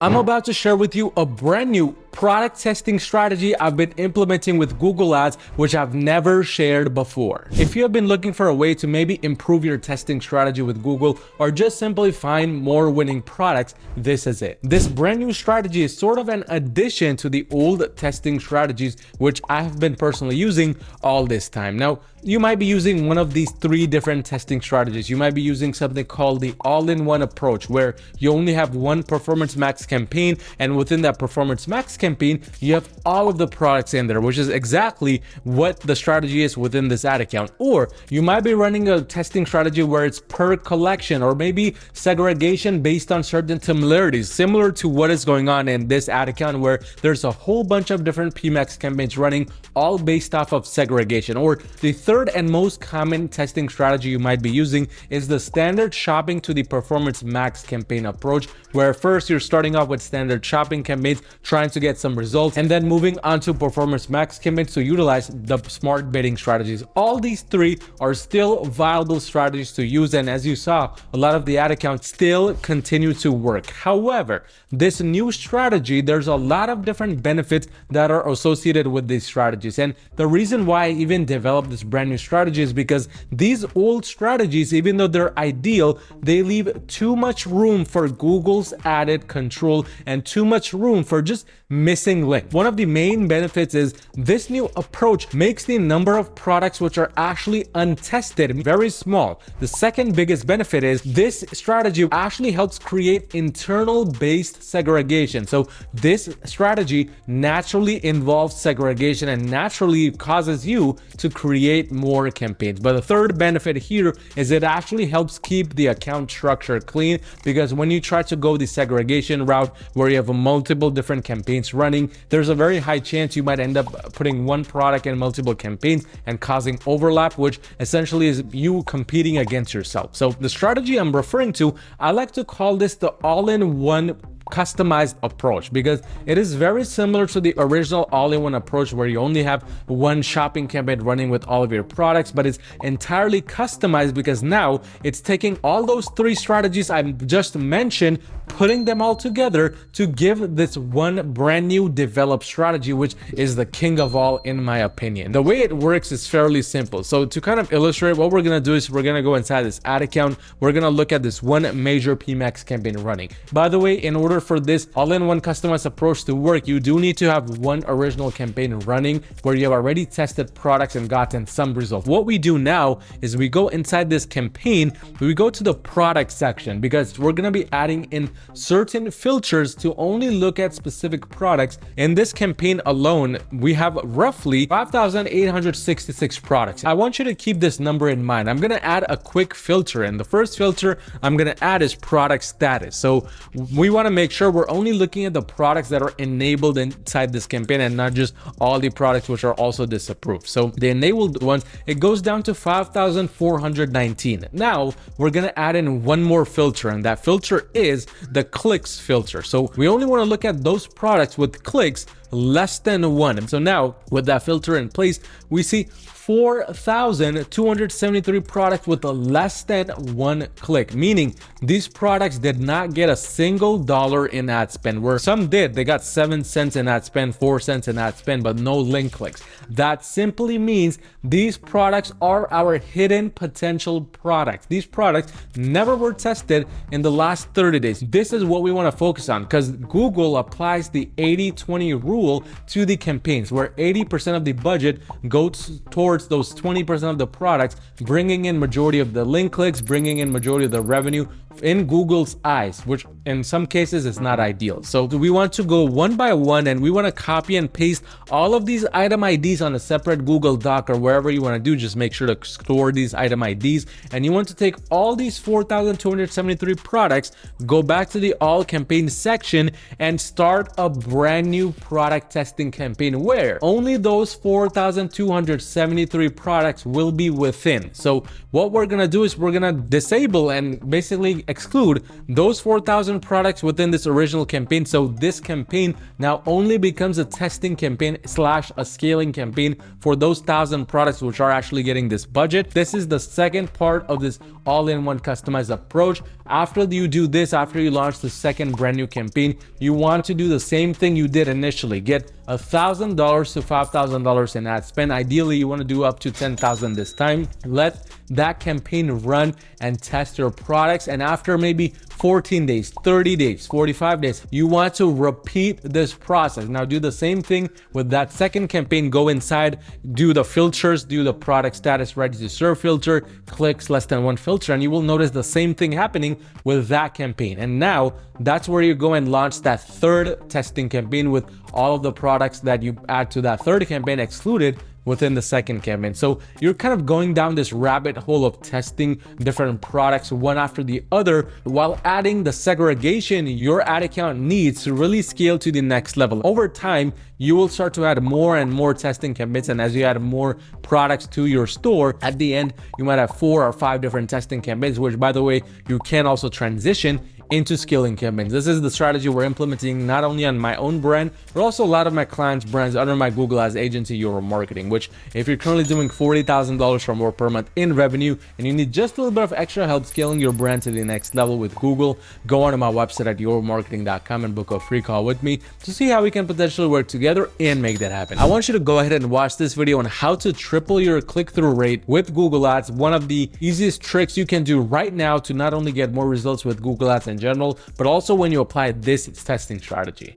I'm about to share with you a brand new product testing strategy I've been implementing with Google Ads, which I've never shared before. If you have been looking for a way to maybe improve your testing strategy with Google or just simply find more winning products, this is it. This brand new strategy is sort of an addition to the old testing strategies, which I have been personally using all this time. Now, you might be using one of these three different testing strategies. You might be using something called the all-in-one approach, where you only have one Performance Max campaign, and within that Performance Max campaign, you have all of the products in there, which is exactly what the strategy is within this ad account. Or you might be running a testing strategy where it's per collection, or maybe segregation based on certain similarities, similar to what is going on in this ad account, where there's a whole bunch of different PMAX campaigns running, all based off of segregation. Or the third and most common testing strategy you might be using is the standard shopping to the Performance Max campaign approach, where first you're starting off with standard shopping campaigns, trying to get some results, and then moving on to Performance Max campaigns to utilize the smart bidding strategies. All these three are still viable strategies to use, and as you saw, a lot of the ad accounts still continue to work. However, this new strategy, there's a lot of different benefits that are associated with these strategies, and the reason why I even developed this brand new strategy is because these old strategies, even though they're ideal, they leave too much room for Google's added control and too much room for just missing links. One of the main benefits is this new approach makes the number of products which are actually untested very small. The second biggest benefit is this strategy actually helps create internal based segregation. So this strategy naturally involves segregation and naturally causes you to create more campaigns. But the third benefit here is it actually helps keep the account structure clean, because when you try to go the segregation route where you have multiple different campaigns running, there's a very high chance you might end up putting one product in multiple campaigns and causing overlap, which essentially is you competing against yourself. So the strategy I'm referring to, I like to call this the all-in-one customized approach, because it is very similar to the original all-in-one approach where you only have one shopping campaign running with all of your products, but it's entirely customized because now it's taking all those three strategies I just mentioned, putting them all together to give this one brand new developed strategy, which is the king of all in my opinion. The way it works is fairly simple. So to kind of illustrate, what we're gonna do is we're gonna go inside this ad account, we're gonna look at this one major PMAX campaign running. By the way, in order for this all-in-one customized approach to work, you do need to have one original campaign running where you have already tested products and gotten some results. What we do now is we go inside this campaign, we go to the product section, because we're going to be adding in certain filters to only look at specific products. In this campaign alone, we have roughly 5,866 products. I want you to keep this number in mind. I'm going to add a quick filter, and the first filter I'm going to add is product status. So we want to make sure we're only looking at the products that are enabled inside this campaign and not just all the products which are also disapproved. So the enabled ones, it goes down to 5,419. Now we're going to add in one more filter, and that filter is the clicks filter. So we only want to look at those products with clicks less than one. So now with that filter in place, we see 4,273 products with a less than one click, meaning these products did not get a single dollar in ad spend, where some did. They got 7 cents in ad spend, 4 cents in ad spend, but no link clicks. That simply means these products are our hidden potential products. These products never were tested in the last 30 days. This is what we want to focus on, because Google applies the 80-20 rule to the campaigns, where 80% of the budget goes towards those 20% of the products, bringing in majority of the link clicks, bringing in majority of the revenue in Google's eyes, which in some cases is not ideal. So we want to go one by one, and we want to copy and paste all of these item IDs on a separate Google Doc or wherever you want to do. Just make sure to store these item IDs, and you want to take all these 4,273 products, go back to the all campaign section, and start a brand new product testing campaign where only those 4,273 products will be within. So what we're gonna do is we're gonna disable and basically exclude those 4,000 products within this original campaign. So this campaign now only becomes a testing campaign / a scaling campaign for those 1,000 products which are actually getting this budget. This is the second part of this all-in-one customized approach. After you do this, after you launch the second brand new campaign, you want to do the same thing you did initially. Get $1,000 to $5,000 in ad spend. Ideally, you want to do up to 10,000 this time. Let that campaign run and test your products. And after maybe 14 days, 30 days, 45 days, you want to repeat this process. Now do the same thing with that second campaign. Go inside, do the filters, do the product status ready to serve filter, clicks less than 1 filter, and you will notice the same thing happening with that campaign. And now that's where you go and launch that third testing campaign with all of the products that you add to that third campaign excluded within the second campaign. So you're kind of going down this rabbit hole of testing different products one after the other while adding the segregation your ad account needs to really scale to the next level. Over time, you will start to add more and more testing campaigns, and as you add more products to your store, at the end you might have 4 or 5 different testing campaigns, which, by the way, you can also transition into scaling campaigns. This is the strategy we're implementing not only on my own brand, but also a lot of my clients' brands under my Google Ads agency, Your Marketing, which if you're currently doing $40,000 or more per month in revenue and you need just a little bit of extra help scaling your brand to the next level with Google, go onto my website at yourmarketing.com and book a free call with me to see how we can potentially work together and make that happen. I want you to go ahead and watch this video on how to triple your click-through rate with Google Ads, one of the easiest tricks you can do right now to not only get more results with Google Ads in general, but also when you apply this testing strategy.